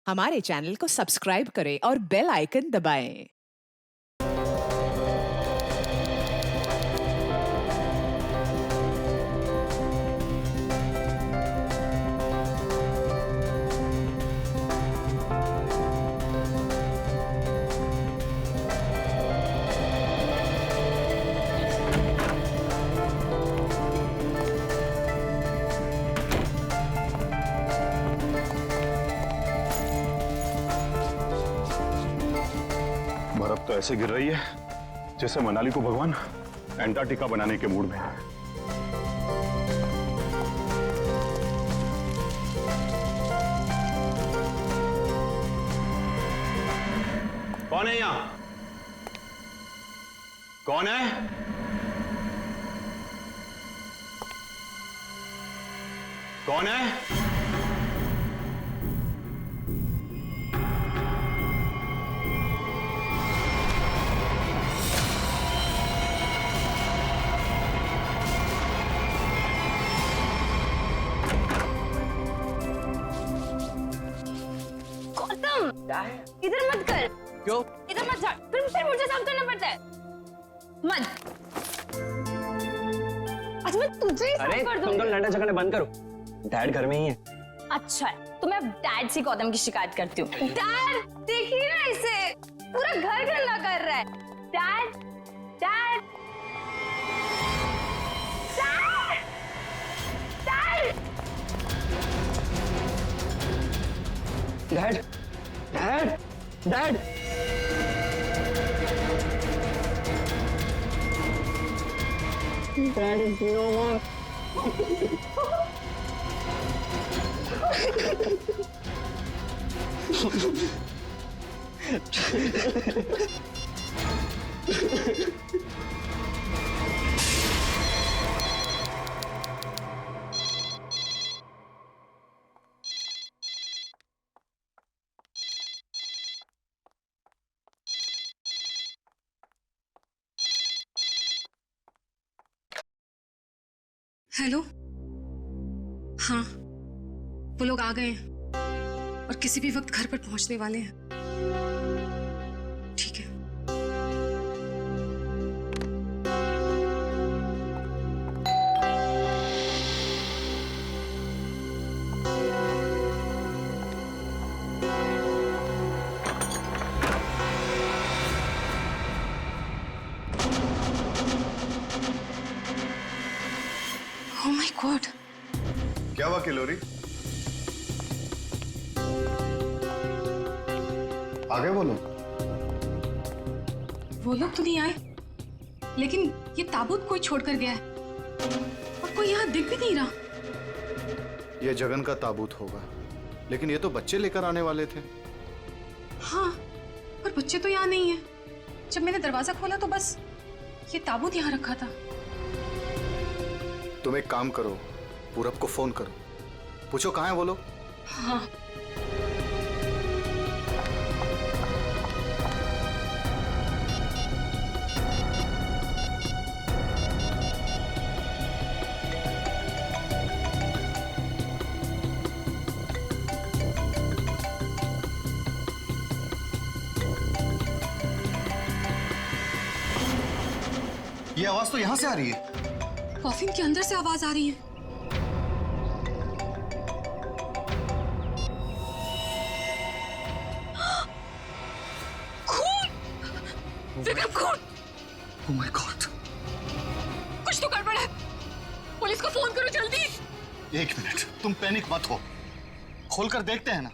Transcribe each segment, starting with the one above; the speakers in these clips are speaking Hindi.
हमारे चैनल को सब्सक्राइब करें और बेल आइकन दबाएं। बर्फ तो ऐसे गिर रही है जैसे मनाली को भगवान एंटार्क्टिका बनाने के मूड में है। कौन है यहां? कौन है? कौन है? इधर मत कर। क्यों? इधर मत जा, फिर मुझे साफ करना पड़ता है। मत। अच्छा मैं तुझे ही साफ कर दूंगी। तुम तो लड़ने झगड़ने बंद करो। डैड घर में ही है। अच्छा है, तो मैं डैड से गौतम की शिकायत करती हूँ। डैड देखिए ना इसे, पूरा घर गंदा कर रहा है। Dad, dad, dad, dad, dad, dad, dad is no more. Hello. हाँ, वो लोग आ गए हैं और किसी भी वक्त घर पर पहुंचने वाले हैं। ठीक है। Oh my God. क्या हुआ किलोरी? आ गए वो लोग? वो लोग तो नहीं आए, लेकिन ये ताबूत कोई छोड़कर गया है और कोई यहाँ दिख भी नहीं रहा। ये जगन का ताबूत होगा, लेकिन ये तो बच्चे लेकर आने वाले थे। हाँ, पर बच्चे तो यहाँ नहीं है। जब मैंने दरवाजा खोला तो बस ये ताबूत यहाँ रखा था। तुम एक काम करो, पूरब को फोन करो, पूछो कहाँ है वो लोग। हाँ। ये आवाज तो यहाँ से आ रही है। कॉफिन के अंदर से आवाज आ रही है। खून! विक्रम, खून! Oh my God! कुछ तो गड़बड़ है। पुलिस को फोन करो जल्दी। एक मिनट, तुम पैनिक मत हो, खोलकर देखते हैं ना।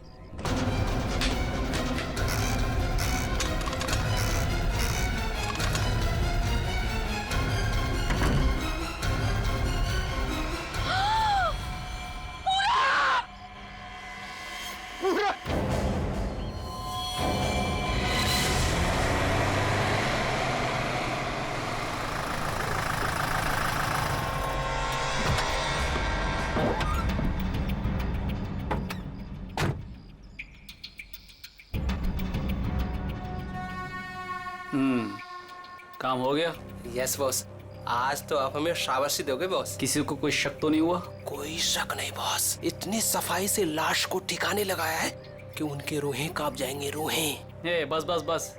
काम हो गया। यस बॉस, आज तो आप हमें शाबाशी दोगे बॉस। किसी को कोई शक तो नहीं हुआ? कोई शक नहीं बॉस, इतनी सफाई से लाश को ठिकाने लगाया है कि उनके रूहें कांप जाएंगे, रूहें। ए बस बस बस,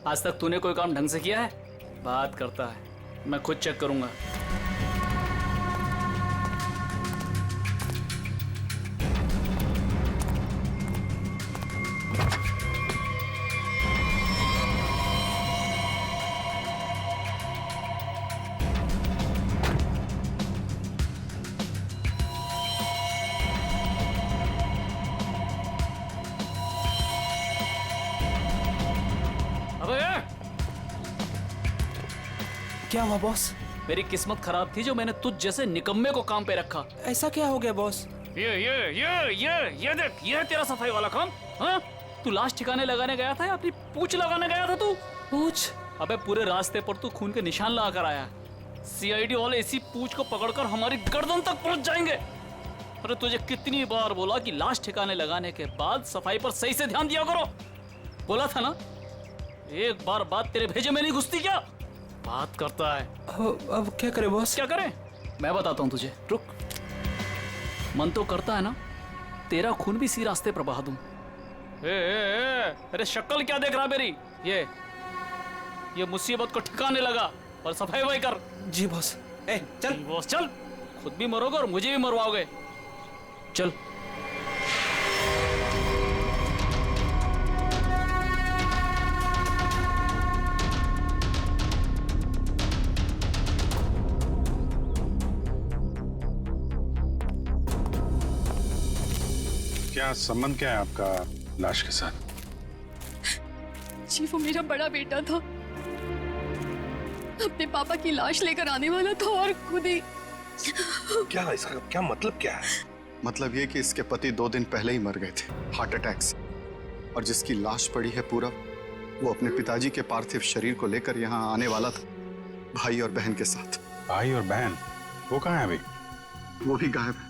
आज तक तूने कोई काम ढंग से किया है? बात करता है, मैं खुद चेक करूंगा। क्या हुआ बॉस? मेरी किस्मत खराब थी जो मैंने तुझ जैसे निकम्मे को काम पे रखा। ऐसा क्या हो गया बॉस? ये देख, ये है तेरा सफाई वाला काम। हाँ, तू लाश ठिकाने लगाने गया था या अपनी पूंछ लगाने गया था तू? पूछ? अबे पूरे रास्ते पर तू खून के निशान लगा कर आया। सीआईडी वाले इसी पूंछ को पकड़कर हमारी गर्दन तक पहुंच जाएंगे। अरे तुझे कितनी बार बोला कि लाश ठिकाने लगाने के बाद सफाई पर सही से ध्यान दिया करो। बोला था ना, एक बार बात तेरे भेजे में नहीं घुसती क्या? बात करता है। अब क्या करे बॉस? क्या करें? मैं बताता हूं तुझे, रुक। मन तो करता है ना तेरा खून भी इसी रास्ते पर बहा दूं। अरे शक्ल क्या देख रहा मेरी? ये मुसीबत को ठिकाने लगा और सफाई वही कर। जी बॉस। ए चल बॉस चल, खुद भी मरोगे और मुझे भी मरवाओगे। चल। क्या संबंध क्या है आपका लाश के साथ? जी वो मेरा बड़ा बेटा था, अपने पापा की लाश लेकर आने वाला था और खुद ही। क्या इसका क्या मतलब क्या है? मतलब ये कि इसके पति 2 दिन पहले ही मर गए थे हार्ट अटैक से, और जिसकी लाश पड़ी है पूरा, वो अपने पिताजी के पार्थिव शरीर को लेकर यहाँ आने वाला था, भाई और बहन के साथ। भाई और बहन वो कहाँ है अभी? वो भी गायब है,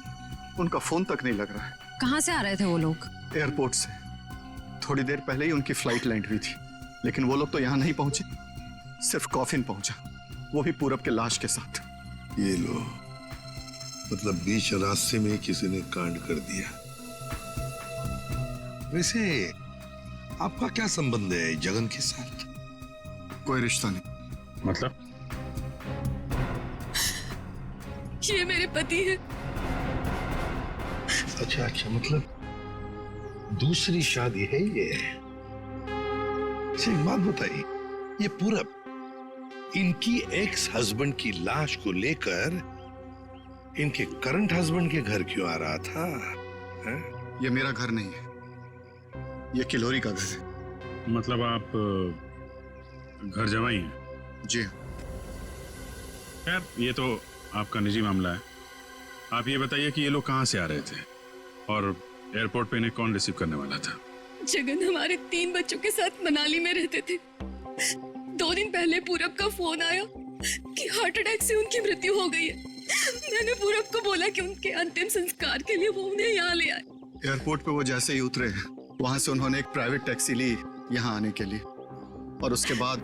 उनका फोन तक नहीं लग रहा है। कहाँ से आ रहे थे वो लोग? एयरपोर्ट से। थोड़ी देर पहले ही उनकी फ्लाइट लैंड हुई थी, लेकिन वो लोग तो यहाँ नहीं पहुंचे, सिर्फ कॉफिन पहुंचा, वो भी पूरब के लाश के साथ। ये लो, मतलब बीच रास्ते में किसी ने कांड कर दिया। वैसे आपका क्या संबंध है जगन के साथ? कोई रिश्ता नहीं। मतलब? ये मेरे पति है। अच्छा अच्छा, मतलब दूसरी शादी है ये? अच्छा एक बात बताइए, ये पूरब इनकी एक्स हस्बैंड की लाश को लेकर इनके करंट हस्बैंड के घर क्यों आ रहा था? है? ये मेरा घर नहीं है, ये किलोरी का घर है। मतलब आप घर जमाई हैं? जी। खैर ये तो आपका निजी मामला है। आप ये बताइए कि ये लोग कहाँ से आ रहे थे और एयरपोर्ट पे इन्हें कौन रिसीव करने वाला था? जगन हमारे 3 बच्चों के साथ मनाली में रहते थे। 2 दिन पहले पूरब का फोन आया कि हार्ट अटैक से उनकी मृत्यु हो गई है। मैंने पूरब को बोला कि उनके अंतिम संस्कार के लिए वो उन्हें यहाँ ले आए। एयरपोर्ट पे वो जैसे ही उतरे, वहां से उन्होंने एक प्राइवेट टैक्सी ली यहाँ आने के लिए, और उसके बाद।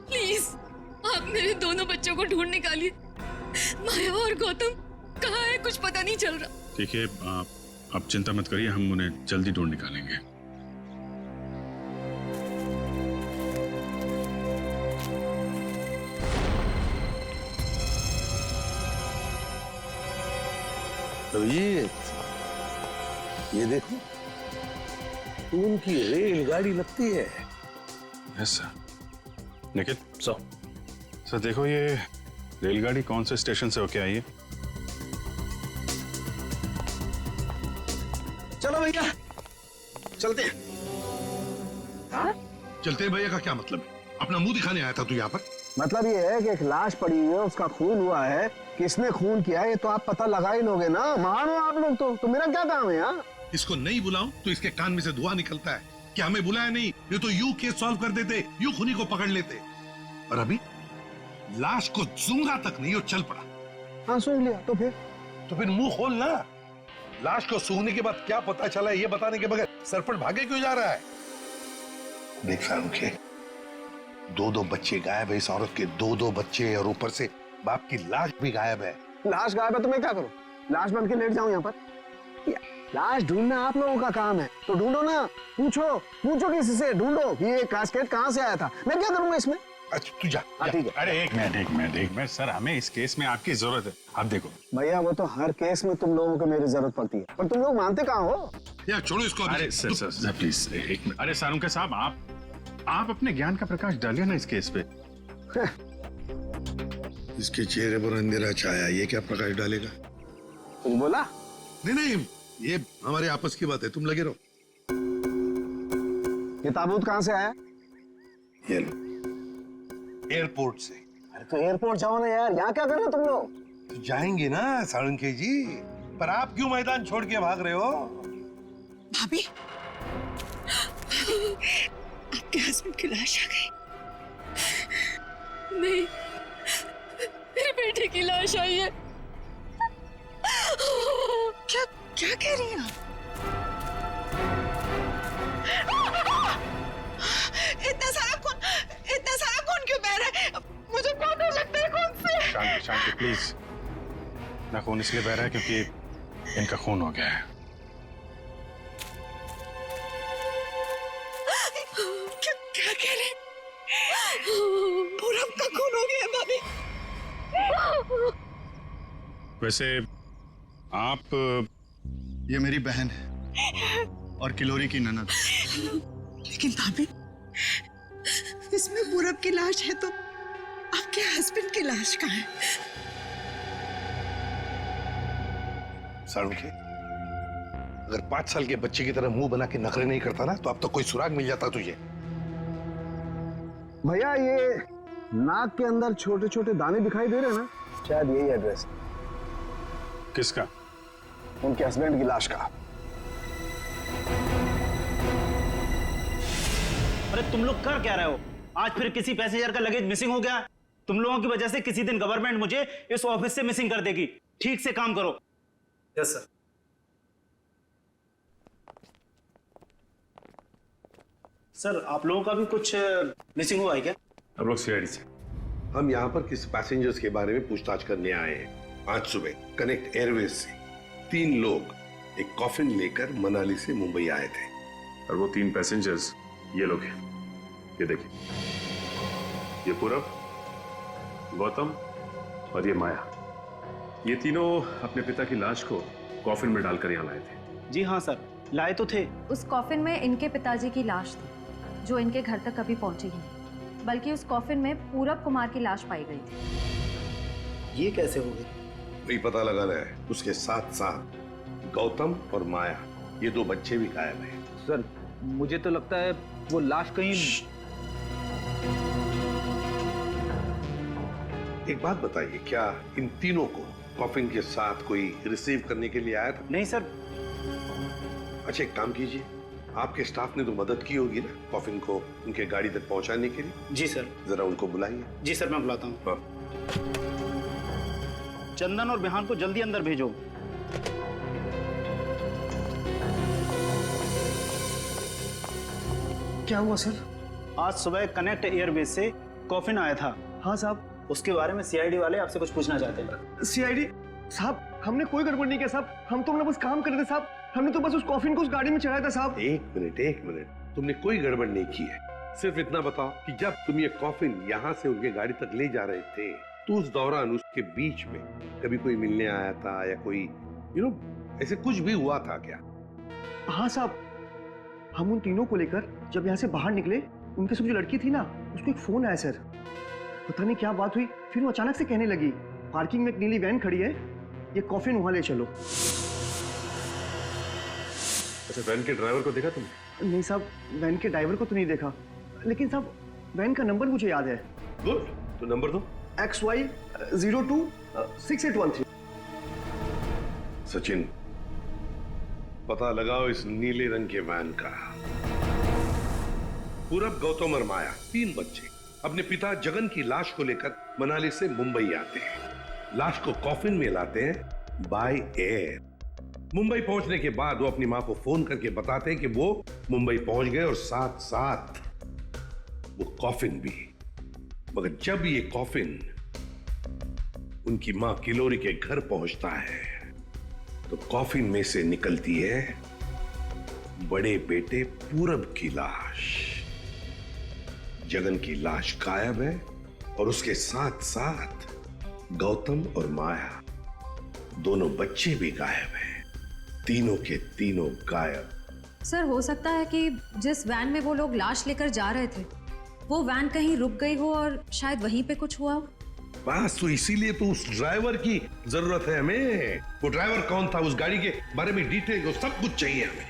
प्लीज आप मेरे दोनों बच्चों को ढूंढ निकालिए। माया और गौतम कहाँ है, कुछ पता नहीं चल रहा। ठीक है, आप चिंता मत करिए, हम उन्हें जल्दी ढूंढ निकालेंगे। तो ये देखो, उनकी रेलगाड़ी लगती है। Yes sir. निखिल सर देखो, ये रेलगाड़ी कौन से स्टेशन से होके आई है? चलो भैया चलते हैं। चलते हैं भैया का क्या मतलब है? अपना मुंह दिखाने आया था तू यहाँ पर? मतलब ये है कि एक लाश पड़ी हुई है, उसका खून हुआ है, किसने खून किया है ये तो आप पता लगा ही लोगे ना। महान हो आप लोग तो मेरा क्या काम है यार? इसको नहीं बुलाऊं तो इसके कान में से धुआं निकलता है कि हमें बुलाया नहीं, ये तो यूं केस सॉल्व कर देते, यूं खूनी को पकड़ लेते। और अभी लाश को सूंघा तक नहीं, वो चल पड़ा। हाँ सूंघ लिया तो फिर मुंह खोल ना। लाश को सूंघने के बाद क्या पता चला ये बताने के बगैर सरपट भागे क्यों जा रहा है? देख फारूक के 2 बच्चे गायब है, इस औरत के 2 बच्चे, और ऊपर से बाप की लाश भी गायब है। लाश गायब है तो मैं क्या करूं? लाश बन के लेट जाऊं यहाँ पर? लाश ढूंढना आप लोगों का काम है, तो ढूंढो ना। पूछो किसी से, ढूंढो कि ये कास्केट कहाँ से आया था। मैं क्या करूंगा इसमें? अच्छा तू जा, हाँ, ठीक है। अरे एक मिनट सर, हमें इस केस में आपकी जरूरत है। आप देखो भैया, वो तो हर केस में तुम लोगों को मेरी जरूरत पड़ती है, पर तुम लोग मानते कहाँ हो? यार छोड़ो इसको अभी। अरे सर प्लीज एक मिनट। अरे सारुंके साहब, आप अपने ज्ञान का प्रकाश डालिए ना इस केस पे। इसके चेहरे पर अंधेरा छाया, ये क्या प्रकाश डालेगा? कुछ बोला? नहीं, ये हमारे आपस की बात है, तुम लगे रहो। ये ताबूत कहाँ से आया? ये लो, एयरपोर्ट से। अरे तो एयरपोर्ट जाओ ना यार, यहाँ क्या कर रहे हो तुम लोग? तो जाएंगे ना साळुंखे जी, पर आप क्यों मैदान छोड़ के भाग रहे हो? भाभी, आपके हस्बैंड की लाश आ गई। नहीं, मेरे बेटे की लाश आई है। क्या कह रही हैं आप? इतना सारा खून क्यों बह रहा है? मुझे बहुत डर लगता है खून से। शांति प्लीज। ना खून इसलिए बह रहा है क्योंकि इनका खून हो गया है। क्या कह रहे हैं? पूरब का खून हो गया भाभी। वैसे आप, ये मेरी बहन है और किलोरी की ननद। लेकिन भाभी, इसमें पूरब की लाश है तो आपके हस्बैंड की लाश कहाँ है? साळुंखे, अगर 5 साल के बच्चे की तरह मुंह बना के नखरे नहीं करता ना, तो अब तक कोई सुराग मिल जाता तुझे। भैया, ये नाक के अंदर छोटे छोटे दाने दिखाई दे रहे हैं ना, शायद यही एड्रेस। किसका? उनके हस्बैंड की लाश का। अरे तुम लोग कर क्या रहे हो? आज फिर किसी पैसेंजर का लगेज मिसिंग हो गया। तुम लोगों की वजह से किसी दिन गवर्नमेंट मुझे इस ऑफिस से मिसिंग कर देगी। ठीक से काम करो। Yes sir. सर, आप लोगों का भी कुछ मिसिंग हुआ है क्या? हम लोग सीआईडी से। हम यहाँ पर किसी पैसेंजर्स के बारे में पूछताछ करने आए हैं। आज सुबह कनेक्ट एयरवेज से 3 लोग एक कॉफिन लेकर मनाली से मुंबई आए थे। और वो 3 पैसेंजर्स ये लोग हैं। ये देखिए, ये पूरब, गौतम और ये माया। ये तीनों अपने पिता की लाश को कॉफिन में डालकर यहाँ लाए थे। जी हाँ सर, लाए तो थे। उस कॉफिन में इनके पिताजी की लाश थी, जो इनके घर तक कभी पहुंची ही नहीं, बल्कि उस कॉफिन में पूरब कुमार की लाश पाई गई थी। ये कैसे हो गई? वही पता लगाना है। उसके साथ साथ गौतम और माया, ये 2 बच्चे भी गायब हैं। सर, मुझे तो लगता है वो लाश कहीं। एक बात बताइए, क्या इन तीनों को कॉफिन के साथ कोई रिसीव करने के लिए आया था? नहीं सर। अच्छा, एक काम कीजिए, आपके स्टाफ ने तो मदद की होगी ना कॉफिन को उनके गाड़ी तक पहुंचाने के लिए। जी सर। जरा उनको बुलाइए। जी सर, मैं बुलाता हूँ। हाँ। चंदन और बिहान को जल्दी अंदर भेजो। क्या हुआ सर? आज सुबह कनेक्ट एयरवेज से कॉफिन आया था। हाँ साहब। उसके बारे में सीआईडी वाले आपसे कुछ पूछना चाहते हैं। सीआईडी साहब, हमने कोई गड़बड़ नहीं किया साहब। हम तो बस काम कर रहे थे साहब। हमने तो बस उस कॉफिन को उस गाड़ी में चढ़ाया था साहब। एक मिनट, तुमने कोई गड़बड़ नहीं की है। सिर्फ इतना बताओ कि जब तुम ये कॉफिन यहाँ से उनके गाड़ी तक ले जा रहे थे, तो उस दौरान उसके बीच में कभी कोई मिलने आया था या कोई ऐसे कुछ भी हुआ था क्या? हाँ साहब, हम उन तीनों को लेकर जब यहाँ से बाहर निकले, उनके साथ जो लड़की थी ना, उसको एक फोन आया सर। पता नहीं क्या बात हुई, फिर वो अचानक से कहने लगी, पार्किंग में एक नीली वैन खड़ी है, ये कॉफिन वहां ले चलो। अच्छा, वैन के ड्राइवर को देखा तुमने? नहीं साहब, वैन के ड्राइवर को तो नहीं देखा, लेकिन साहब वैन का नंबर मुझे याद है। गुड, तो नंबर दो। XY026813। सचिन, पता लगाओ इस नीले रंग के वैन का। पूरब, गौतम और माया 3 बच्चे अपने पिता जगन की लाश को लेकर मनाली से मुंबई आते हैं। लाश को कॉफिन में लाते हैं बाय एयर। मुंबई पहुंचने के बाद वो अपनी मां को फोन करके बताते हैं कि वो मुंबई पहुंच गए और साथ साथ वो कॉफिन भी। मगर जब ये कॉफिन उनकी मां किलोरी के घर पहुंचता है, तो कॉफिन में से निकलती है बड़े बेटे पूरब की लाश। जगन की लाश गायब है और उसके साथ साथ गौतम और माया दोनों बच्चे भी गायब हैं। तीनों के तीनों गायब। सर, हो सकता है कि जिस वैन में वो लोग लाश लेकर जा रहे थे वो वैन कहीं रुक गई हो और शायद वहीं पे कुछ हुआ हो। बस तो इसीलिए तो उस ड्राइवर की जरूरत है हमें। वो ड्राइवर कौन था, उस गाड़ी के बारे में डिटेल सब कुछ चाहिए हमें।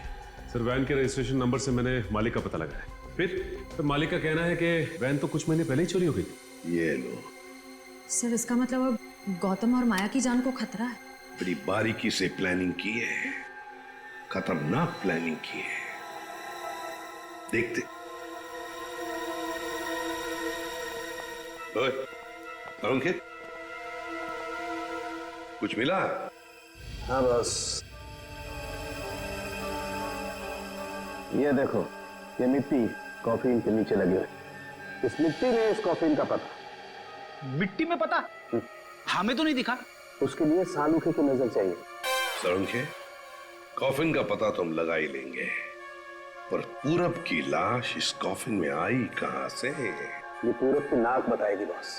सर वैन के रजिस्ट्रेशन नंबर से मैंने मालिक का पता लगाया। फिर मालिक का कहना है कि वैन तो कुछ महीने पहले ही चोरी हो गई। ये लो। सर, इसका मतलब अब गौतम और माया की जान को खतरा है। बड़ी बारीकी से प्लानिंग की है, खतरनाक प्लानिंग की है। देखते। ओए, अंकित, कुछ मिला? हाँ बस, ये देखो, ये मिट्टी कॉफिन के नीचे लगी हुई। इस मिट्टी में इस कॉफिन का पता। मिट्टी में पता? हमें तो नहीं दिखा। उसके लिए सालूखे की नजर चाहिए। सड़ुंखे, कॉफिन का पता तो हम लगा ही लेंगे, पर पूरब की लाश इस कॉफिन में आई कहां से? ये पूरब की नाक बताएगी बॉस।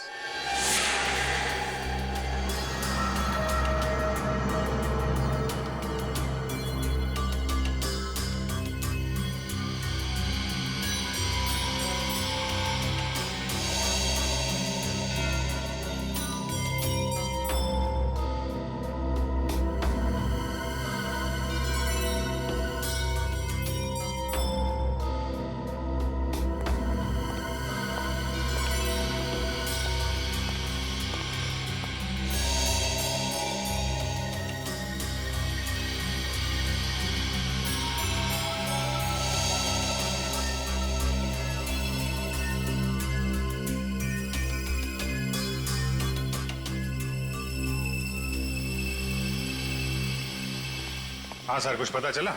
हाँ सर, कुछ पता चला?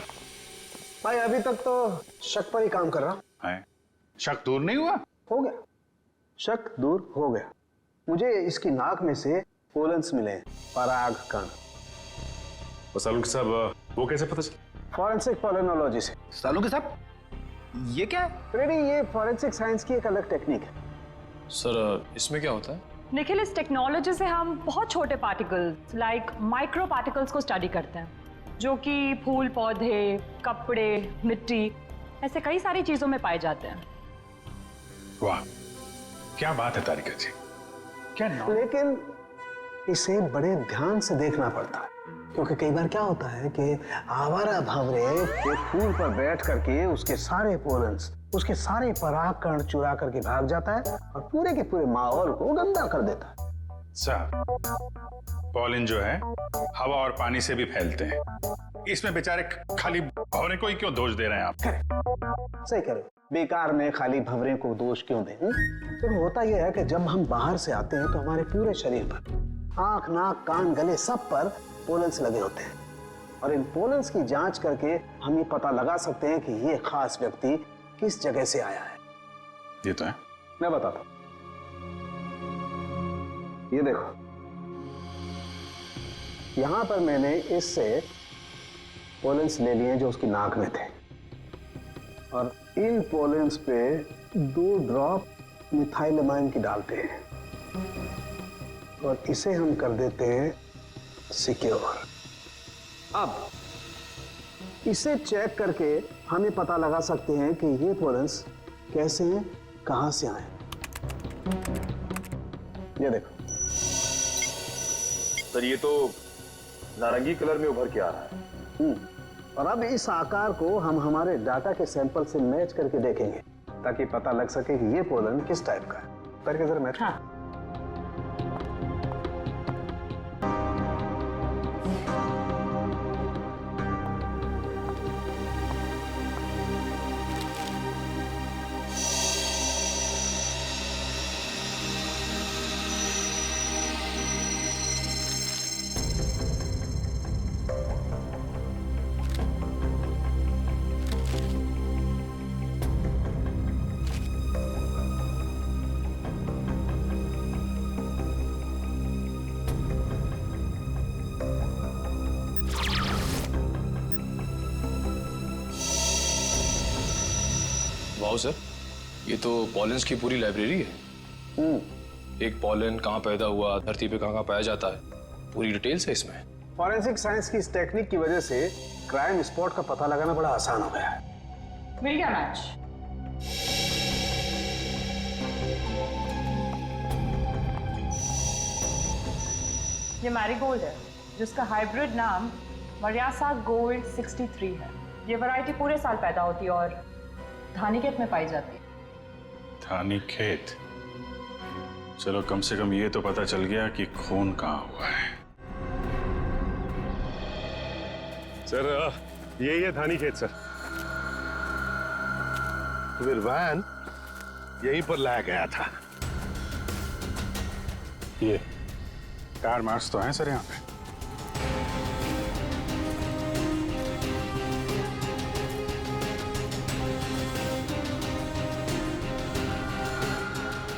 भाई अभी तक तो शक पर ही काम कर रहा है। शक दूर नहीं हुआ? हो गया, शक दूर हो गया। मुझे इसकी नाक में से पोलन्स मिले, पराग कण। सालुंखे साहब, वो कैसे पता चला? फॉरेंसिक पोलिनोलॉजी से। सालुंखे साहब, ये क्या है? रेडी, ये फॉरेंसिक साइंस की एक अलग टेक्निक है। सर, इसमें क्या होता है? निखिल, इस टेक्नोलॉजी से हम बहुत छोटे पार्टिकल्स लाइक माइक्रो पार्टिकल्स को स्टडी करते हैं, जो कि फूल, पौधे, कपड़े, मिट्टी, ऐसे कई सारी चीजों में पाए जाते हैं। वाह, क्या बात है तारिका जी, क्या नाम? लेकिन इसे बड़े ध्यान से देखना पड़ता है, क्योंकि कई बार क्या होता है कि आवारा भंवरे के फूल पर बैठ करके उसके सारे पोलन्स, उसके सारे पराग कण चुरा करके भाग जाता है और पूरे के पूरे माहौल को गंदा कर देता है। पॉलिन जो है हवा और पानी से भी फैलते हैं। इसमें बेचारे खाली भंवरे को ही क्यों दोष दे रहे हैं आप? सही कह रहे हो, बेकार में खाली भंवरे को दोष क्यों दें? तो होता यह है कि जब हम बाहर से आते हैं तो हमारे पूरे शरीर पर, आंख, नाक, कान, गले, सब पर पोलन्स लगे होते हैं, और इन पोलन्स की जांच करके हम ये पता लगा सकते हैं कि ये खास व्यक्ति किस जगह से आया है। ये तो है। मैं बताता हूं, ये देखो, यहां पर मैंने इससे पोलन्स ले लिए जो उसकी नाक में थे, और इन पोलन्स पे 2 ड्रॉप मिथाइलमाइन की डालते हैं और इसे हम कर देते हैं सिक्योर। अब इसे चेक करके हमें पता लगा सकते हैं कि ये पोलन्स कैसे हैं, कहां से आए। ये देखो सर, ये तो नारंगी कलर में उभर के आ रहा है। और अब इस आकार को हम हमारे डाटा के सैंपल से मैच करके देखेंगे, ताकि पता लग सके कि ये पोलन किस टाइप का है। करके जरा मैच। हाँ। हाउ सर, ये तो पॉलेंस की पूरी लाइब्रेरी है। एक पॉलन कहाँ पैदा हुआ, धरती पे कहाँ पाया जाता है, पूरी डिटेल्स है इसमें। फॉरेंसिक साइंस की इस टेक्निक की वजह से क्राइम स्पॉट का पता लगाना बड़ा आसान हो गया है। मिल गया मैच। ये मैरीगोल्ड है जिसका हाइब्रिड नाम मरियासा गोल्ड 63 है। ये वैरायटी पूरे साल पैदा होती है और धानीखेत में पाई जाती है। धानीखेत? चलो कम से कम ये तो पता चल गया कि खून कहाँ हुआ है। सर यही है धानीखेत सर। तो फिर वैन यहीं पर लाया गया था। ये कार मार्क्स तो हैं सर यहाँ पे।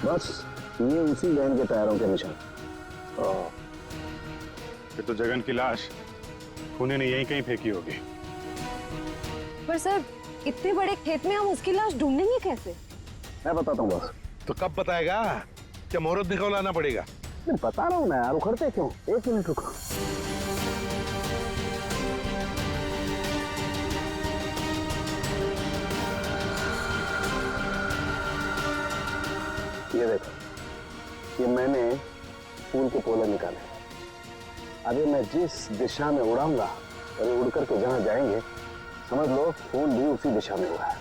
बस ये उसी वैन के टायरों के निशान। फिर तो जगन की लाश खूनी ने यहीं कहीं फेंकी होगी। पर सर इतने बड़े खेत में हम उसकी लाश ढूंढेंगे कैसे? मैं बताता हूँ बस। तो कब बताएगा? क्या मुहूर्त निकलवाना पड़ेगा? मैं बता रहा हूँ ना यार, उखड़ते क्यों? 1 मिनट रुको। ये देखो, ये मैंने फूल के पोले निकाले। अभी मैं जिस दिशा में उड़ाऊंगा और ये उड़ करके जहां जाएंगे समझ लो फूल भी उसी दिशा में उड़ा है।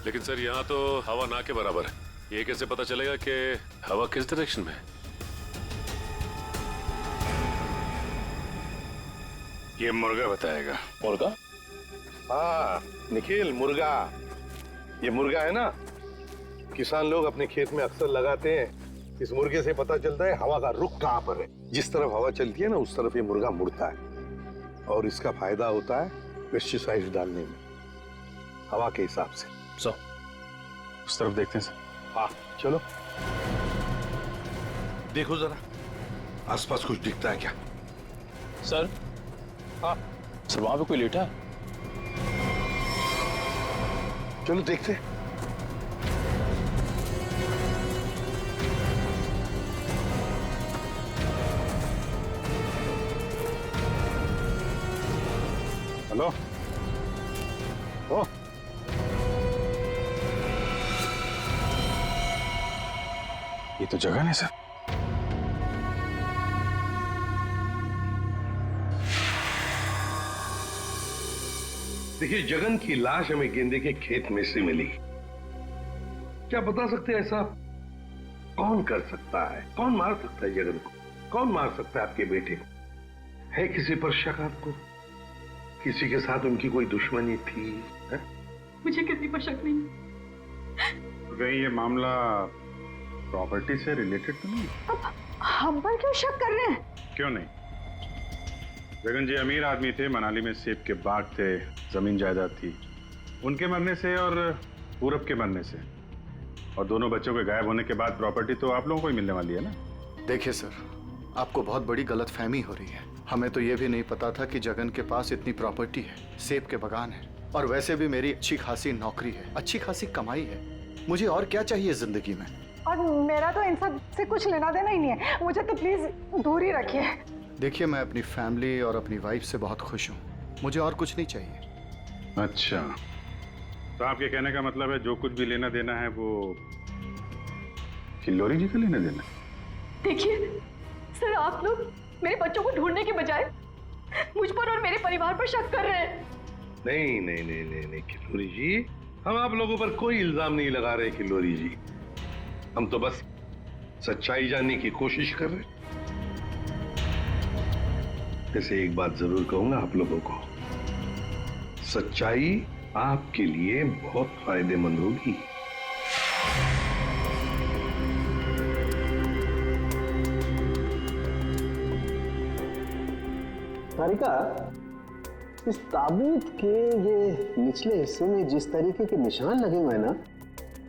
लेकिन सर यहाँ तो हवा ना के बराबर है, ये कैसे पता चलेगा कि हवा किस डायरेक्शन में है? ये मुर्गा बताएगा। मुर्गा? हाँ निखिल, मुर्गा। ये मुर्गा है ना, किसान लोग अपने खेत में अक्सर लगाते हैं। इस मुर्गे से पता चलता है हवा का रुख कहाँ पर है। जिस तरफ हवा चलती है ना उस तरफ ये मुर्गा मुड़ता है और इसका फायदा होता है पेस्टिसाइड्स डालने में, हवा के हिसाब से। उस तरफ देखते हैं सर। हाँ चलो देखो जरा आसपास कुछ दिखता है क्या? सर? हाँ सर वहां पे कोई लेटा है। चलो देखते हैं। हेलो? ओ ये तो जगह है सर। देखिए जगन की लाश हमें गेंदे के खेत में से मिली। क्या बता सकते हैं ऐसा कौन कर सकता है? कौन मार सकता है जगन को? कौन मार सकता है आपके बेटे को? है किसी पर शक आपको? किसी के साथ उनकी कोई दुश्मनी थी? है? मुझे किसी पर शक नहीं। तो कहीं ये मामला प्रॉपर्टी से रिलेटेड तो नहीं? अब हम पर क्यों शक कर रहे हैं? क्यों नहीं? जगन जी अमीर आदमी थे, मनाली में सेब के बाग थे, जमीन जायदाद थी। उनके मरने से और पूरब के मरने से और दोनों बच्चों के गायब होने के बाद प्रॉपर्टी तो आप लोगों को ही मिलने वाली है ना। देखिए सर, आपको बहुत बड़ी गलतफहमी हो रही है। हमें तो ये भी नहीं पता था कि जगन के पास इतनी प्रॉपर्टी है, सेब के बागान है और वैसे भी मेरी अच्छी खासी नौकरी है, अच्छी खासी कमाई है। मुझे और क्या चाहिए जिंदगी में? और मेरा तो इन सब से कुछ लेना देना ही नहीं है, मुझे तो प्लीज दूर ही रखिए। देखिए मैं अपनी फैमिली और अपनी वाइफ से बहुत खुश हूँ, मुझे और कुछ नहीं चाहिए। अच्छा, तो आपके कहने का मतलब है जो कुछ भी लेना देना है वो किल्लोरी जी का लेना देना? देखिए सर, आप लोग मेरे बच्चों को ढूंढने के बजाय मुझ पर और मेरे परिवार पर शक कर रहे हैं। नहीं नहीं नहीं नहीं नहीं किल्लोरी जी, हम आप लोगों पर कोई इल्जाम नहीं लगा रहे किल्लोरी जी। हम तो बस सच्चाई जानने की कोशिश कर रहे हैं। जैसे एक बात जरूर कहूंगा आप लोगों को, सच्चाई आपके लिए बहुत फायदेमंद होगी। तारिका, इस ताबूत के ये निचले हिस्से में जिस तरीके के निशान लगे हुए हैं ना,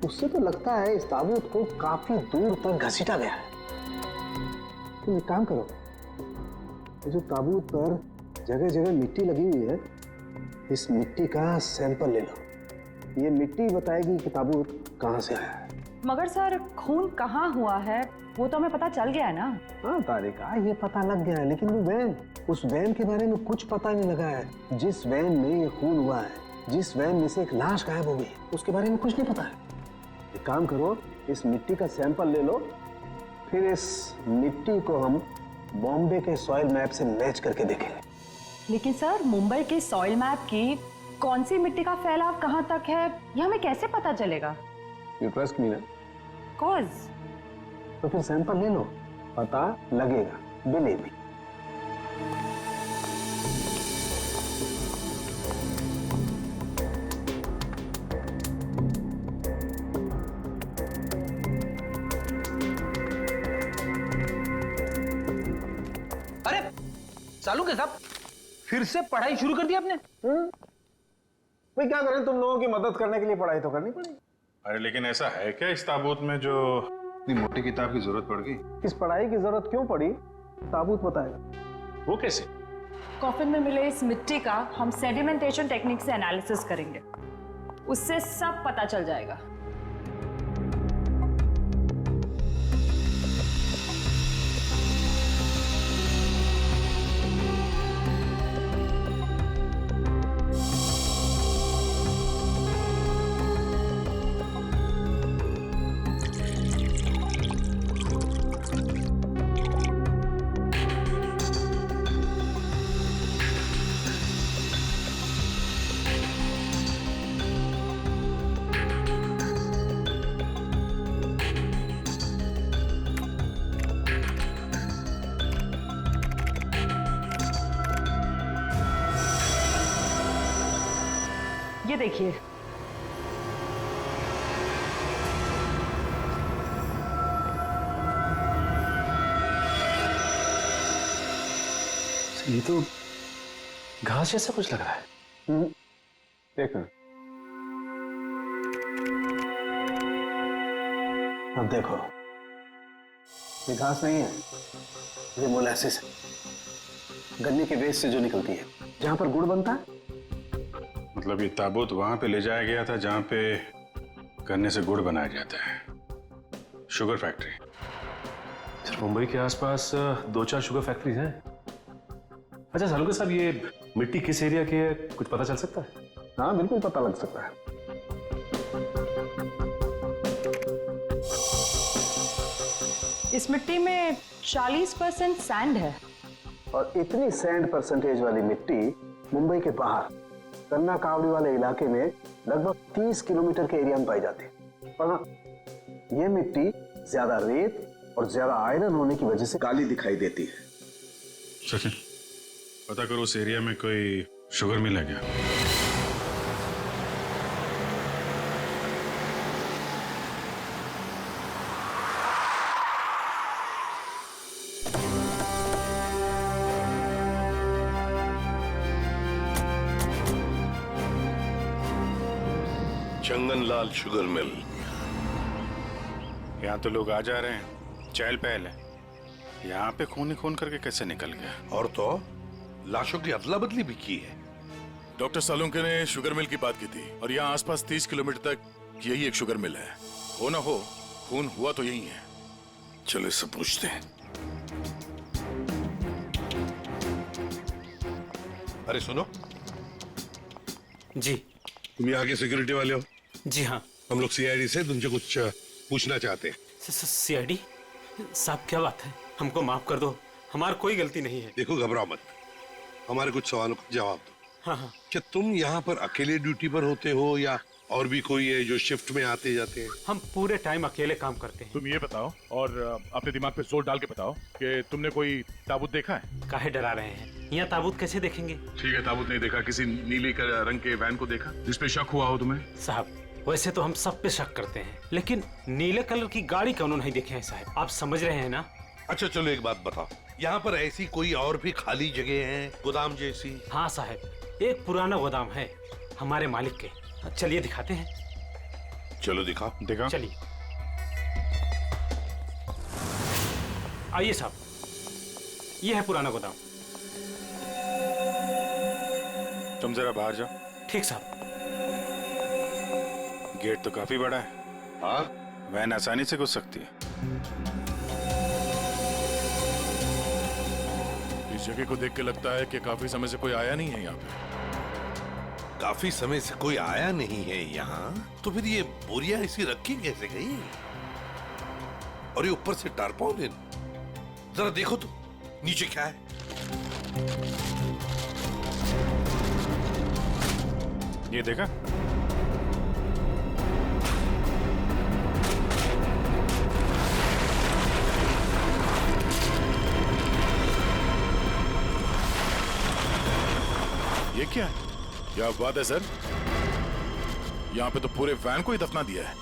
उससे तो लगता है इस ताबूत को काफी दूर तक घसीटा गया है। तुम एक काम करो, ये जो ताबूत पर जगह जगह मिट्टी लगी हुई है, इस मिट्टी का सैंपल ले लो ये मिट्टी बताएगी कि ताबूत कहाँ से आया है। मगर सर खून कहाँ हुआ है वो तो हमें पता चल गया है ना। हाँ तारिका, ये पता लग गया है, लेकिन वो वैन, उस वैन के बारे में कुछ पता नहीं लगा है। जिस वैन में ये खून हुआ है, जिस वैन में से एक लाश गायब हो गई, उसके बारे में कुछ नहीं पता है। एक काम करो, इस मिट्टी का सैंपल ले लो, फिर इस मिट्टी को हम बॉम्बे के सॉइल मैप से मैच करके देखेंगे। लेकिन सर मुंबई के सॉइल मैप की कौन सी मिट्टी का फैलाव कहाँ तक है ये हमें कैसे पता चलेगा? यू ट्रस्ट मी ना? कॉज तो फिर सैंपल ले लो, पता लगेगा, बिलीव मी। अरे सालू के साहब, फिर से पढ़ाई शुरू कर दी आपने? भाई क्या करें, तुम लोगों की मदद करने के लिए पढ़ाई तो करनी पड़ेगी। अरे लेकिन ऐसा है क्या इस ताबूत में जो इतनी मोटी किताब की जरूरत पड़ गई? इस पढ़ाई की जरूरत क्यों पड़ी, ताबूत बताएगा। वो कैसे? कॉफिन में मिले इस मिट्टी का हम सेडिमेंटेशन टेक्निक से एनालिसिस करेंगे, उससे सब पता चल जाएगा। ये देखिए, ये तो घास जैसा कुछ लग रहा है। देखो, अब देखो, ये घास नहीं है, ये मोलासिस है, गन्ने के वेस्ट से जो निकलती है, जहां पर गुड़ बनता है। मतलब ये ताबूत वहां पे ले जाया गया था जहां पे गन्ने से गुड़ बनाया जाता है, शुगर फैक्ट्री। सर मुंबई के आसपास 2-4 शुगर फैक्ट्रीज हैं। अच्छा सालू के साहब, ये मिट्टी किस एरिया की है, कुछ पता चल सकता है? हाँ बिल्कुल पता लग सकता है। इस मिट्टी में 40% सैंड है। और इतनी सैंड परसेंटेज वाली मिट्टी मुंबई के बाहर कन्ना कावड़ी वाले इलाके में लगभग 30 किलोमीटर के एरिया में पाई जाती है। पर हाँ, ये मिट्टी ज्यादा रेत और ज्यादा आयरन होने की वजह से काली दिखाई देती है। सचिन, पता करो उस एरिया में कोई शुगर मिल है क्या? चंगनलाल शुगर मिल। यहाँ तो लोग आ जा रहे हैं, चहल पहल है। यहाँ पे खून ही खून करके कैसे निकल गया? और तो लाशों की अदला बदली भी की है। डॉक्टर सालुंके ने शुगर मिल की बात की थी और यहाँ आसपास 30 किलोमीटर तक यही एक शुगर मिल है। हो ना हो, खून हुआ तो यही है। चलो इससे पूछते हैं। अरे सुनो जी। तुम यहाँ के सिक्योरिटी वाले हो? जी हाँ। हम लोग सीआईडी से तुमसे कुछ पूछना चाहते हैं। सीआईडी साहब, क्या बात है? हमको माफ कर दो, हमारी कोई गलती नहीं है। देखो घबराओ मत, हमारे कुछ सवालों का जवाब दो। हाँ हाँ। क्या तुम यहाँ पर अकेले ड्यूटी पर होते हो या और भी कोई है जो शिफ्ट में आते जाते हैं? हम पूरे टाइम अकेले काम करते हैं। तुम ये बताओ और अपने दिमाग पे जोर डाल के बताओ कि तुमने कोई ताबूत देखा है? काहे डरा रहे हैं? यहाँ ताबूत कैसे देखेंगे? ठीक है, ताबूत नहीं देखा, किसी नीले रंग के वैन को देखा जिस पे शक हुआ हो तुम्हें? साहब वैसे तो हम सब पे शक करते हैं, लेकिन नीले कलर की गाड़ी क्यों नहीं देखे हैं साहब? आप समझ रहे हैं ना? अच्छा चलो एक बात बताओ, यहाँ पर ऐसी कोई और भी खाली जगह है, गोदाम जैसी? हाँ साहब, एक पुराना गोदाम है हमारे मालिक के। चलिए दिखाते हैं। चलो दिखाओ। दिखा। चलिए आइए साहब, ये है पुराना गोदाम। तुम जरा बाहर जाओ। ठीक साहब। गेट तो काफी बड़ा है। हाँ, वैन आसानी से घुस सकती है। इस जगह को देख के लगता है कि काफी समय से कोई आया नहीं है यहाँ पे। काफी समय से कोई आया नहीं है यहाँ, तो फिर ये बोरियां इसी रखी कैसे गई? और ये ऊपर से टारपॉलिन, जरा देखो तो नीचे क्या है। ये देखा? ये क्या है? क्या बात है सर, यहाँ पे तो पूरे वैन को ही दफना दिया है।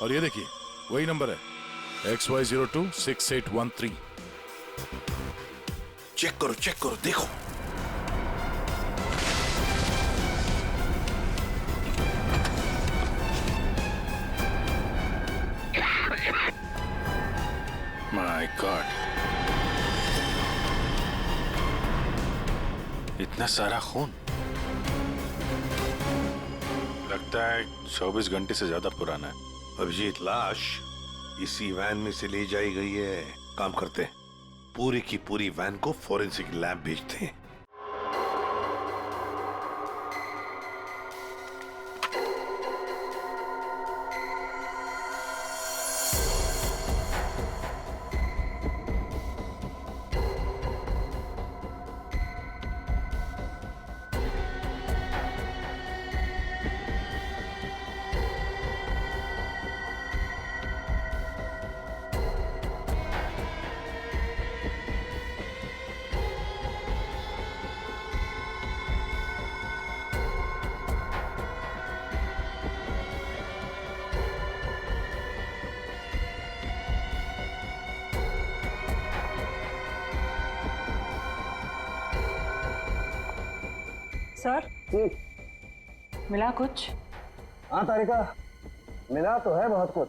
और ये देखिए, वही नंबर है XY026813। चेक करो, देखो। माय गॉड, इतना सारा खून। लगता है 24 घंटे से ज्यादा पुराना है। अभिजीत, लाश इसी वैन में से ले जाई गई है। काम करते हैं, पूरी की पूरी वैन को फॉरेंसिक लैब भेजते हैं। सर, मिला कुछ? हाँ तारिका, मिला तो है बहुत कुछ,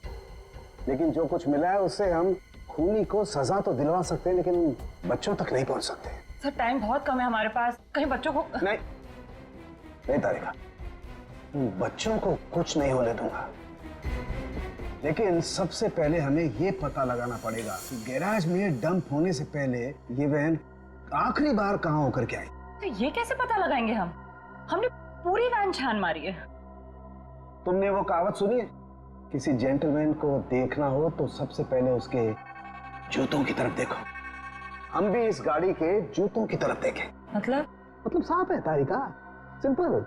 लेकिन जो कुछ मिला है उससे हम खूनी को सजा तो दिलवा सकते हैं, लेकिन बच्चों तक नहीं पहुंच सकते। सर, टाइम बहुत कम है हमारे पास, कहीं बच्चों को नहीं तारिका, बच्चों को कुछ नहीं होने दूंगा, लेकिन सबसे पहले हमें ये पता लगाना पड़ेगा कि गैराज में डंप होने से पहले ये वैन आखिरी बार कहाँ होकर के आई। तो ये कैसे पता लगाएंगे हम? हमने पूरी वैन छान मारी है। तुमने वो कहावत सुनी है, किसी जेंटलमैन को देखना हो तो सबसे पहले उसके जूतों की तरफ देखो। हम भी इस गाड़ी के जूतों की तरफ देखें। मतलब साफ है तारिका, सिंपल।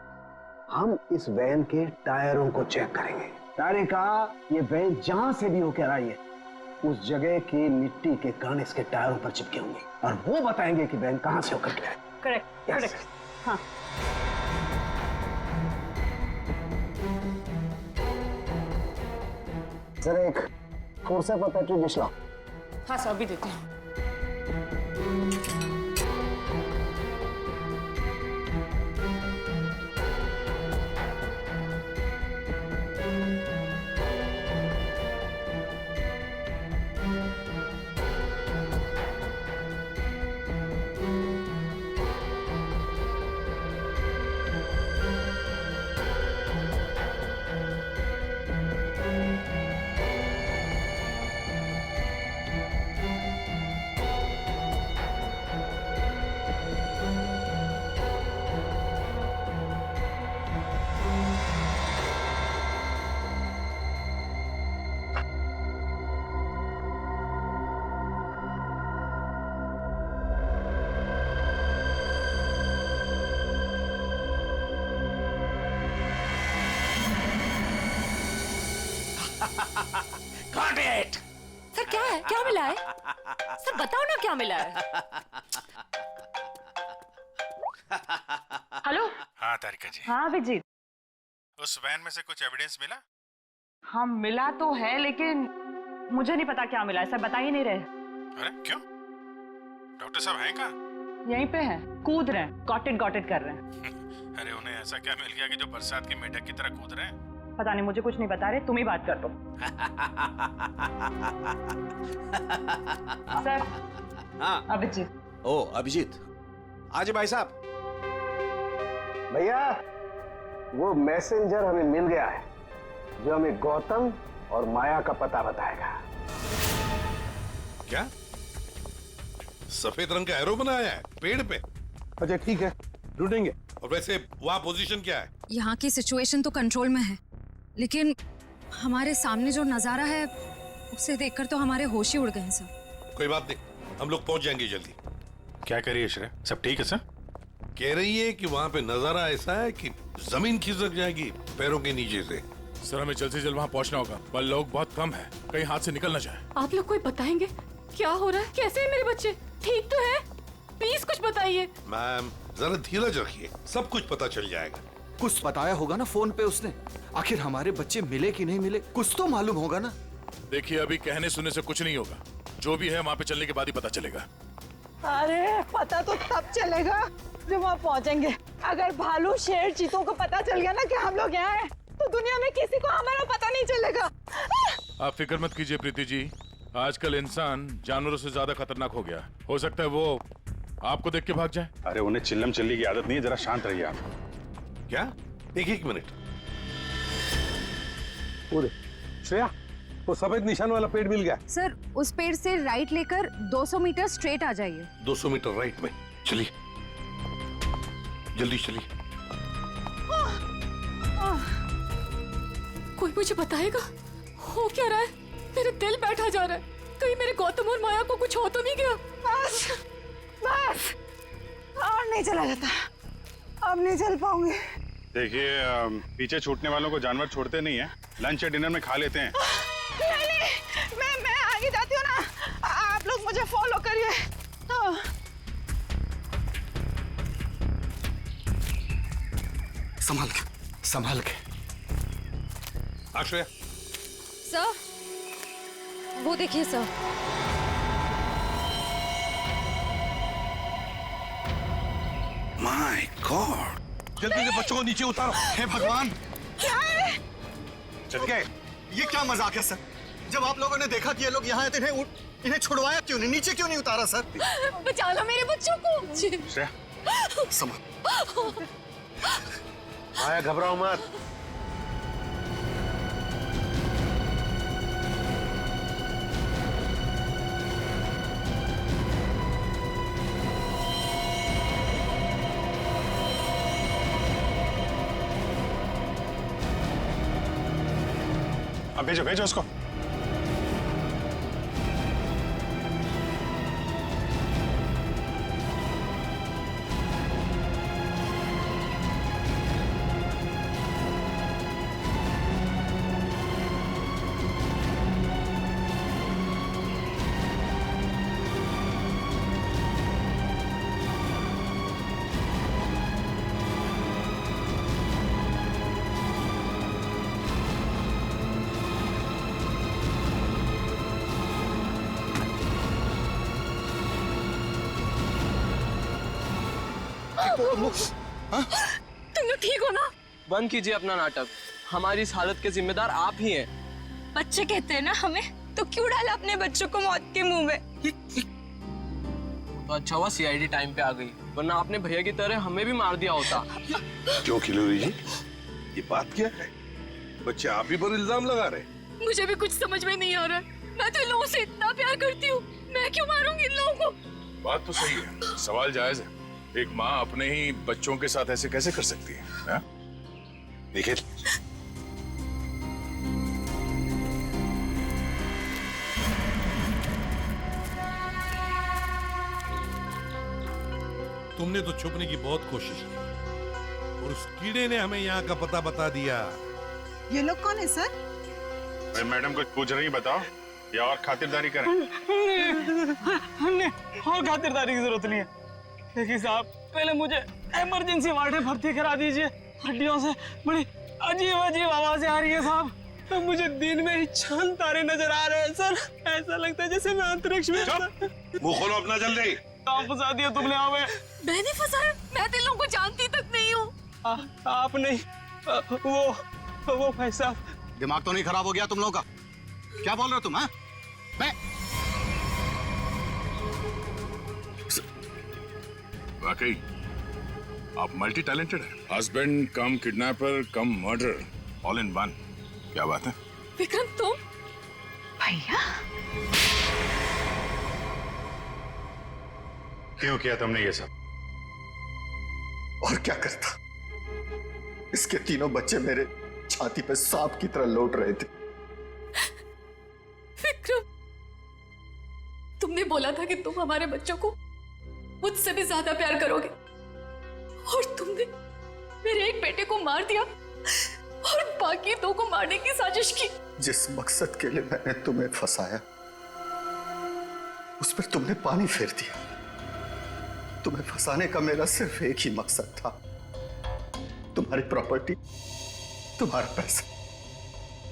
हम इस वैन के टायरों को चेक करेंगे। तारिका, ये वैन जहां से भी होकर आई है उस जगह की मिट्टी के कण इसके टायरों पर चिपके होंगे और वो बताएंगे कि वैन कहां से होकर के आई। करेक्ट। हाँ। जरा एक कोर्सा पर पेट्रोल डिश लाओ। हाँ सर, अभी देते हैं। Got it! सर, क्या है? क्या मिला है? सर बताओ ना, क्या मिला है? हेलो। हाँ तारिका जी। हाँ अभिजीत। उस वैन में से कुछ एविडेंस मिला? हाँ मिला तो है, लेकिन मुझे नहीं पता क्या मिला है। सर बता ही नहीं रहे। अरे क्यों? डॉक्टर साहब हैं कहाँ? यहीं पे हैं, कूद रहे हैं, गॉट इट कर रहे हैं। अरे उन्हें ऐसा क्या मिल गया कि जो बरसात की मेढक की तरह कूद रहे हैं? पता नहीं, मुझे कुछ नहीं बता रहे, तुम ही बात कर दो। सर। हाँ अभिजीत। ओ अभिजीत, आज भाई साहब। भैया वो मैसेंजर हमें मिल गया है जो हमें गौतम और माया का पता बताएगा। क्या सफेद रंग का एरो बनाया है पेड़ पे? अच्छा ठीक है, ढूंढेंगे। और वैसे वहां पोजीशन क्या है? यहाँ की सिचुएशन तो कंट्रोल में है, लेकिन हमारे सामने जो नजारा है उसे देखकर तो हमारे होश ही उड़ गए हैं सर। कोई बात नहीं, हम लोग पहुंच जाएंगे जल्दी। क्या करिए श्रेया, सब ठीक है सर? कह रही है कि वहां पे नजारा ऐसा है कि जमीन खिसक जाएगी पैरों के नीचे से। सर हमें जल्द से जल्द वहाँ पहुँचना होगा, पर लोग बहुत कम है, कहीं हाथ से निकल ना जाए। आप लोग कोई बताएंगे क्या हो रहा है? कैसे है मेरे बच्चे? ठीक तो है? प्लीज कुछ बताइए। मैम जरा धीरज रखिए, सब कुछ पता चल जाएगा। कुछ बताया होगा ना फोन पे उसने। आखिर हमारे बच्चे मिले कि नहीं मिले, कुछ तो मालूम होगा ना। देखिए अभी कहने सुनने से कुछ नहीं होगा, जो भी है वहाँ पे चलने के बाद ही पता चलेगा। अरे पता तो तब चलेगा जब वहाँ पहुँचेंगे। अगर भालू शेर चीतों को पता चल गया ना कि हम लोग यहाँ हैं, तो दुनिया में किसी को हमारा पता नहीं चलेगा। आप फिक्र मत कीजिए प्रीति जी, आजकल इंसान जानवरों से ज्यादा खतरनाक हो गया। हो सकता है वो आपको देख के भाग जाए। अरे उन्हें चिल्लम चिल्ली की आदत नहीं है, जरा शांत रहिए आप। क्या? एक मिनट। श्रेया, वो सफेद निशान वाला पेड़ मिल गया। सर उस पेड़ से राइट लेकर 200 मीटर स्ट्रेट आ जाइए। 200 मीटर राइट में। चलिए जल्दी चलिए। कोई मुझे बताएगा हो क्या रहा है? मेरा दिल बैठा जा रहा है, कहीं मेरे गौतम और माया को कुछ हो तो नहीं गया? बस और नहीं चला जाता, अब नहीं चल पाऊंगी। देखिए पीछे छूटने वालों को जानवर छोड़ते नहीं है, लंच या डिनर में खा लेते हैं। नहीं, मैं आगे जाती हूँ ना, आप लोग मुझे फॉलो करिए। संभाल के, संभाल के। आश्रया। सर वो देखिए सर। माय गॉड, जल्दी से बच्चों को नीचे उतारो। हे भगवान, क्या है? चल गए। ये क्या मजाक है सर? जब आप लोगों ने देखा कि ये लोग यहाँ आए थे, इन्हें छुड़वाया क्यों नहीं, नीचे क्यों नहीं उतारा सर? बचा लो मेरे बच्चों को। श्रेया संभाल। माया घबराओ मत। अब भेजो भेजो उसको। तुम लोग ठीक हो ना? बंद कीजिए अपना नाटक, हमारी इस हालत के जिम्मेदार आप ही हैं। बच्चे कहते हैं ना हमें, तो क्यों डाला अपने बच्चों को मौत के मुंह में? तो अच्छा हुआ सीआईडी टाइम पे आ गई, वरना आपने भैया की तरह हमें भी मार दिया होता। क्यों खिलोरी जी, ये बात क्या है? बच्चे आप ही पर इल्जाम लगा रहे? मुझे भी कुछ समझ में नहीं आ रहा है। मैं तो इन लोगों से इतना प्यार करती हूँ, मैं क्यों मारूंगी इन लोगों को? बात तो सही है, सवाल जायज है। एक माँ अपने ही बच्चों के साथ ऐसे कैसे कर सकती है? देखिए तुमने तो छुपने की बहुत कोशिश की और उस कीड़े ने हमें यहाँ का पता बता दिया। ये लोग कौन है सर? भाई मैडम कुछ पूछ रही, बताओ या और खातिरदारी करें? हमने और खातिरदारी की जरूरत नहीं है। देखिए साहब, पहले मुझे इमरजेंसी वार्ड में भर्ती करा दीजिए। हड्डियों से बड़ी अजीब अजीब आवाजें आ रही है साहब। तो मुझे दिन में ही चांद तारे नजर आ रहे हैं सर। ऐसा लगता है जैसे मैं अंतरिक्ष में। मुंह खोलो अपना जल्दी। आप फंसा दिया तुमने हमें। मैंने फंसाया? मैं तो इन लोगों को जानती तक नहीं हूँ। आप नहीं, वो भाई साहब। दिमाग तो नहीं खराब हो गया तुम लोगों का? क्या बोल रहे हो तुम? हाँ, मैं वाकई आप मल्टी टैलेंटेड हैं। Husband come kidnapper come murder, all in one. क्या बात है? विक्रम तुम? भैया क्यों किया तुमने ये सब? और क्या करता? इसके तीनों बच्चे मेरे छाती पे सांप की तरह लौट रहे थे। विक्रम, तुमने बोला था कि तुम हमारे बच्चों को मुझसे भी ज्यादा प्यार करोगे, और तुमने मेरे एक बेटे को मार दिया और बाकी दो को मारने की साजिश की। जिस मकसद के लिए मैंने तुम्हें फंसाया, उस पर तुमने पानी फेर दिया। तुम्हें फंसाने का मेरा सिर्फ एक ही मकसद था, तुम्हारी प्रॉपर्टी, तुम्हारा पैसा।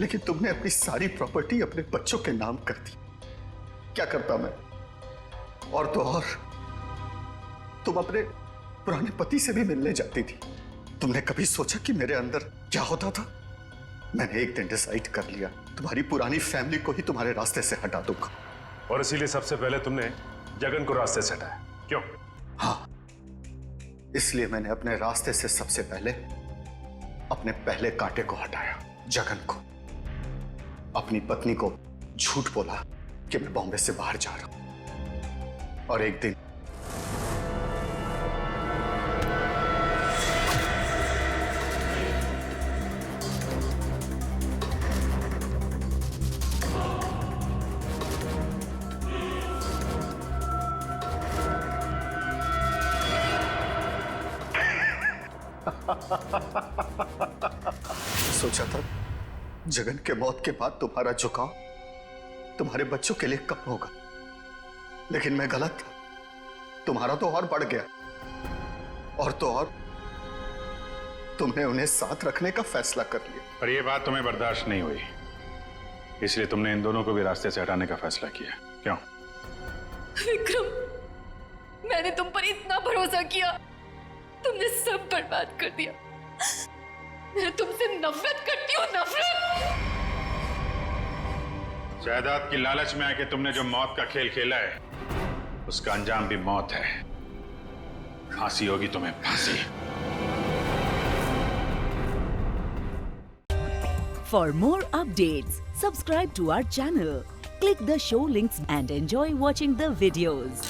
लेकिन तुमने अपनी सारी प्रॉपर्टी अपने बच्चों के नाम कर दी। क्या करता मैं? और तो और तुम अपने पुराने पति से भी मिलने जाती थी। तुमने कभी सोचा कि मेरे अंदर क्या होता था? मैंने एक दिन डिसाइड कर लिया, तुम्हारी पुरानी फैमिली को ही तुम्हारे रास्ते से हटा दूंगा। और इसीलिए सबसे पहले तुमने जगन को रास्ते से हटाया, क्यों? हाँ, इसलिए मैंने अपने रास्ते से सबसे पहले अपने पहले कांटे को हटाया, जगन को। अपनी पत्नी को झूठ बोला कि मैं बॉम्बे से बाहर जा रहा हूं, और एक दिन सोचा था जगन के मौत के बाद तुम्हारा झुकाव तुम्हारे बच्चों के लिए कम होगा, लेकिन मैं गलत था। तुम्हारा तो और बढ़ गया, और तो और तुमने उन्हें साथ रखने का फैसला कर लिया। पर यह बात तुम्हें बर्दाश्त नहीं हुई, इसलिए तुमने इन दोनों को भी रास्ते से हटाने का फैसला किया, क्यों? विक्रम, मैंने तुम पर इतना भरोसा किया, तुमने सब बर्बाद कर दिया। मैं तुमसे नफरत करती हूँ, नफरत। जायदाद की लालच में आके तुमने जो मौत का खेल खेला है, उसका अंजाम भी मौत है। फांसी होगी तुम्हें, फांसी। For more updates, subscribe to our channel, click the show links and enjoy watching the videos.